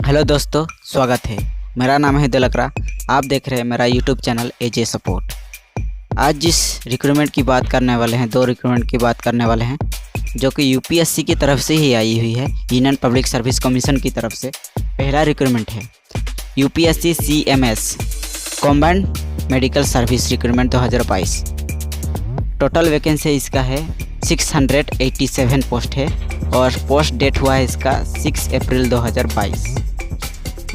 Hello दोस्तों, स्वागत है। मेरा नाम है दिलकरा। आप देख रहे हैं मेरा यूट्यूब चैनल एजे सपोर्ट। आज जिस रिक्रूटमेंट की बात करने वाले हैं, दो रिक्रूटमेंट की बात करने वाले हैं जो कि यूपीएससी की तरफ से ही आई हुई है, यूनियन पब्लिक सर्विस कमीशन की तरफ से। पहला रिक्रूटमेंट है UPSC CMS combined medical service recruitment 2022। Total vacancy इसका है 687 पोस्ट है और पोस्ट डेट हुआ है इसका 6 अप्रैल 2022।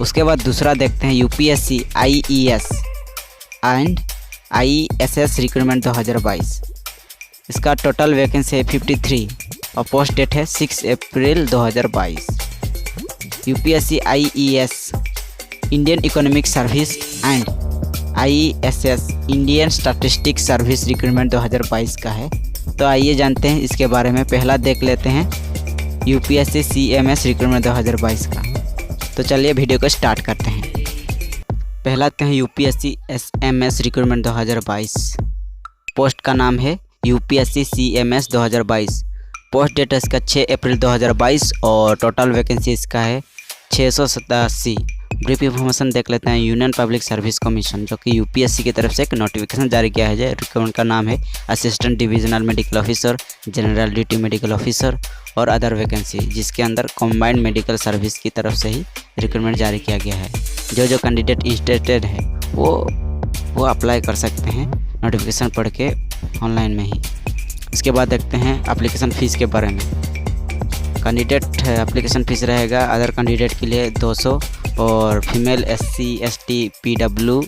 उसके बाद दूसरा देखते हैं UPSC IES and ISS recruitment 2022। इसका टोटल वैकेंसी है 53 और पोस्ट डेट है 6 अप्रैल 2022। UPSC IES Indian economic service and ISS Indian statistics service recruitment 2022 का है। तो आइए जानते हैं इसके बारे में। पहला देख लेते हैं यूपीएससी सीएमएस रिक्रूटमेंट 2022 का। तो चलिए वीडियो को स्टार्ट करते हैं। पहला हैं यूपीएससी एसएमएस रिक्रूटमेंट 2022। पोस्ट का नाम है यूपीएससी सीएमएस 2022। पोस्ट डेट इसका 6 अप्रैल 2022 और टोटल वैकेंसी इसका है 687। ब्रीफ इंफॉर्मेशन देख लेते हैं। यूनियन पब्लिक सर्विस कमीशन जो कि यूपीएससी की तरफ से एक नोटिफिकेशन जारी किया है। रिक्रूटमेंट का नाम है assistant divisional medical officer, general duty medical officer और अदर वैकेंसी, जिसके अंदर कॉम्बाइंड मेडिकल सर्विस की तरफ से ही रिक्रूटमेंट जारी किया गया है। जो कैंडिडेट इंटरेस्टेड है वो अप्लाई कर सकते हैं नोटिफिकेशन पढ़ के ऑनलाइन में ही। इसके बाद देखते हैं एप्लीकेशन फ़ीस के बारे में। कैंडिडेट एप्लीकेशन फ़ीस रहेगा अदर कैंडिडेट के लिए 200 और female SC ST PW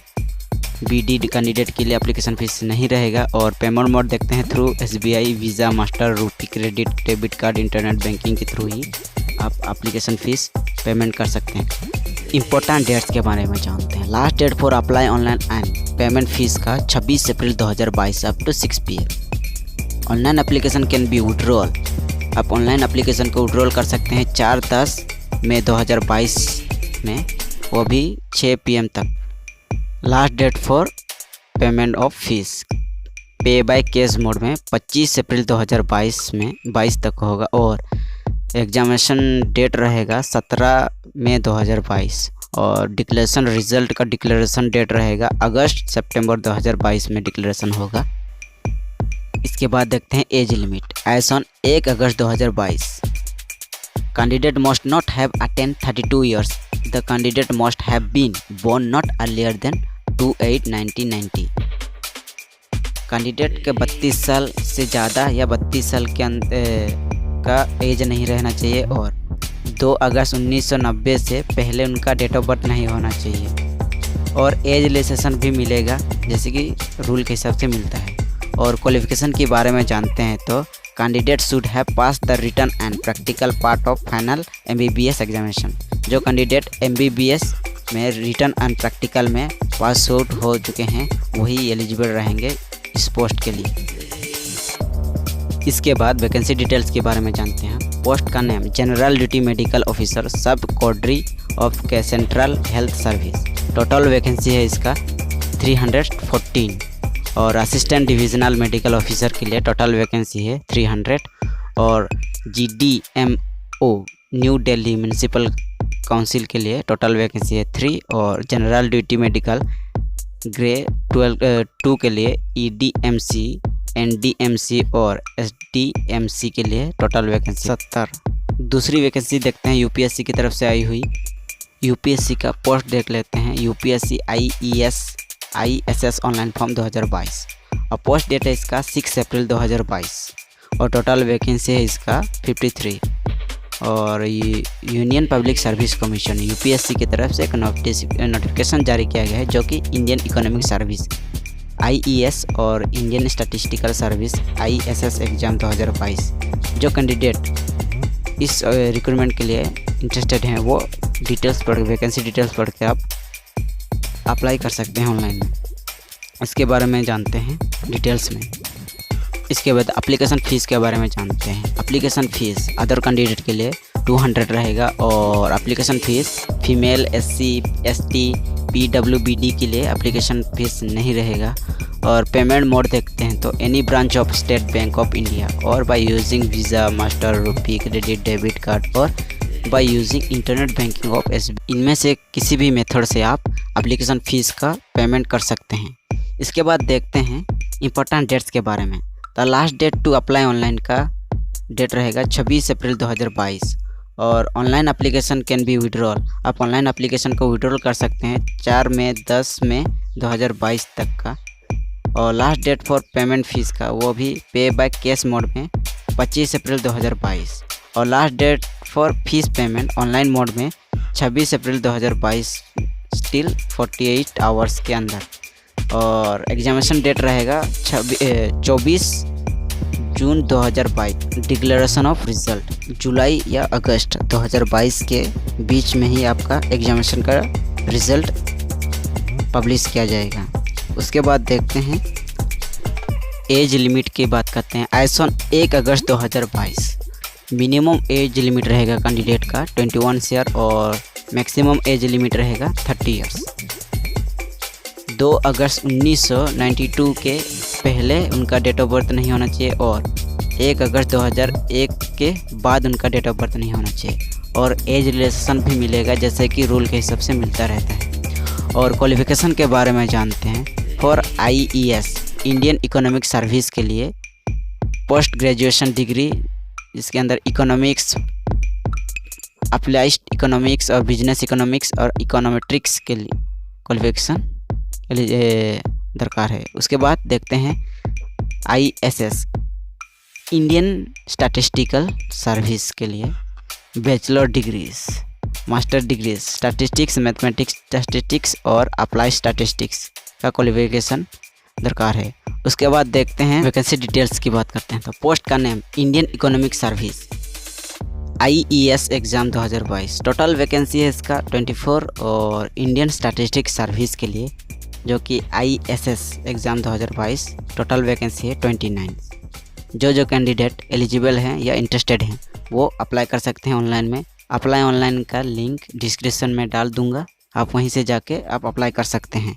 BD candidate के लिए एप्लीकेशन फ़ीस नहीं रहेगा। और पेमेंट मोड देखते हैं थ्रू एसबीआई, वीज़ा, मास्टर, रूपी credit, debit card, internet banking के थ्रू ही आप एप्लीकेशन फ़ीस पेमेंट कर सकते हैं। इंपॉर्टेंट डेट्स के बारे में जानते हैं। Last date for apply online and payment fees का 26 April 2022 up to 6 PM। Online application can be withdrawal. आप ऑनलाइन एप्लीकेशन को विड्रॉल कर सकते हैं 4-10 मई 2022 में, वो भी 6 PM तक। Last date for payment of fees pay by cash mode में 25 अप्रैल 2022 में 22 तक होगा। और एग्जामिनेशन डेट रहेगा 17 मई 2022 और डिक्लेरेशन रिजल्ट का डिक्लेरेशन डेट रहेगा अगस्त-सितंबर 2022 में डिक्लेरेशन होगा। इसके बाद देखते हैं age limit. Age on 1 August 2022 candidate must not have attend 32 years. The candidate must have been born not earlier than 2/8/1990। Candidate के 32 साल से ज़्यादा या 32 साल के का एज नहीं रहना चाहिए और 2 अगस्त 1990 से पहले उनका डेट ऑफ बर्थ नहीं होना चाहिए। और एज रिलैक्सेशन भी मिलेगा जैसे कि रूल के हिसाब से मिलता है। और क्वालिफिकेशन के बारे में जानते हैं तो candidate should have pass the written and practical part of final MBBS examination. जो कैंडिडेट MBBS में रिटन एंड प्रैक्टिकल में पास आउट हो चुके हैं वही एलिजिबल रहेंगे इस पोस्ट के लिए। इसके बाद वैकेंसी डिटेल्स के बारे में जानते हैं। पोस्ट का name general duty medical officer सब कोडरी ऑफ के central health service. Total vacancy है इसका 314 और असिस्टेंट डिविजनल मेडिकल ऑफिसर के लिए टोटल वैकेंसी है 300 और GDMO new Delhi municipal council के लिए टोटल वैकेंसी है 3 और जनरल ड्यूटी मेडिकल ग्रेड 2 के लिए EDMC, NDMC और SDMC के लिए टोटल वैकेंसी 70। दूसरी वैकेंसी देखते हैं यूपीएससी की तरफ से आई हुई। यूपीएससी का पोस्ट देख लेते हैं। यूपीएससी IES/ISS ऑनलाइन फॉर्म 2022 और पोस्ट डेट है इसका 6 अप्रैल 2022 और टोटल वैकेंसी है इसका 53। और ये union public service commission UPSC की तरफ से एक नोटिफिकेशन जारी किया गया है जो कि इंडियन इकोनॉमिक सर्विस IES और Indian statistical service ISS exam 2022। जो कैंडिडेट इस रिक्रूटमेंट के लिए इंटरेस्टेड हैं वो डिटेल्स पढ़ वैकेंसी डिटेल्स पढ़ के आप अप्लाई कर सकते हैं ऑनलाइन में। इसके बारे में जानते हैं डिटेल्स में। इसके बाद एप्लीकेशन फ़ीस के बारे में जानते हैं। एप्लीकेशन फ़ीस अदर कैंडिडेट के लिए 200 रहेगा और application fees female SC ST PWBD के लिए एप्लीकेशन फ़ीस नहीं रहेगा। और पेमेंट मोड देखते हैं तो any branch of state bank of India और बाय यूजिंग वीज़ा, मास्टर, रूपी क्रेडिट, डेबिट कार्ड और by using internet banking of SBI। इनमें से किसी भी मेथड से आप एप्लीकेशन फ़ीस का पेमेंट कर सकते हैं। इसके बाद देखते हैं इम्पोर्टेंट डेट्स के बारे में। तो last date to apply online का डेट रहेगा 26 अप्रैल 2022 और online application can be withdrawal. आप ऑनलाइन एप्लीकेशन को विड्रॉल कर सकते हैं 4 मई 10 मई 2022 तक का। और last date for payment fees का वो भी पे बाय कैश मोड में 25 अप्रैल 2022 और last date for fees payment online mode में 26 अप्रैल 2022 स्टिल 48 आवर्स के अंदर। और एग्जामिनेशन डेट रहेगा 24 जून 2022। डिक्लेरेशन ऑफ रिज़ल्ट जुलाई या अगस्त 2022 के बीच में ही आपका एग्जामिनेशन का रिज़ल्ट पब्लिश किया जाएगा। उसके बाद देखते हैं एज लिमिट की बात करते हैं। As on 1 August 2022 minimum age limit रहेगा कैंडिडेट का 21 ईयर और मैक्सिमम एज लिमिट रहेगा 30 ईयर्स। 2 अगस्त 1992 के पहले उनका डेट ऑफ बर्थ नहीं होना चाहिए और 1 अगस्त 2001 के बाद उनका डेट ऑफ बर्थ नहीं होना चाहिए। और एज रिलेशन भी मिलेगा जैसे कि रूल के हिसाब से मिलता रहता है। और क्वालिफ़िकेशन के बारे में जानते हैं। For IES Indian economic service के लिए पोस्ट ग्रेजुएशन डिग्री, इसके अंदर इकोनॉमिक्स, अप्लाइड इकोनॉमिक्स और बिजनेस इकोनॉमिक्स और इकोनॉमेट्रिक्स के लिए क्वालिफिकेशन दरकार है। उसके बाद देखते हैं ISS इंडियन स्टैटिस्टिकल सर्विस के लिए bachelor degrees, master degrees statistics, mathematics statistics और अप्लाइड स्टैटिस्टिक्स का क्वालिफिकेशन दरकार है। उसके बाद देखते हैं वैकेंसी डिटेल्स की बात करते हैं। तो पोस्ट का name Indian economic service IES exam 2022। Total vacancy है इसका 24 और इंडियन स्टैटिस्टिक्स सर्विस के लिए जो कि ISS एग्ज़ाम 2022 टोटल वैकेंसी है 29। जो कैंडिडेट एलिजिबल हैं या इंटरेस्टेड हैं वो अप्लाई कर सकते हैं ऑनलाइन में। अप्लाई ऑनलाइन का लिंक डिस्क्रिप्शन में डाल दूंगा, आप वहीं से जाके आप अप्लाई कर सकते हैं।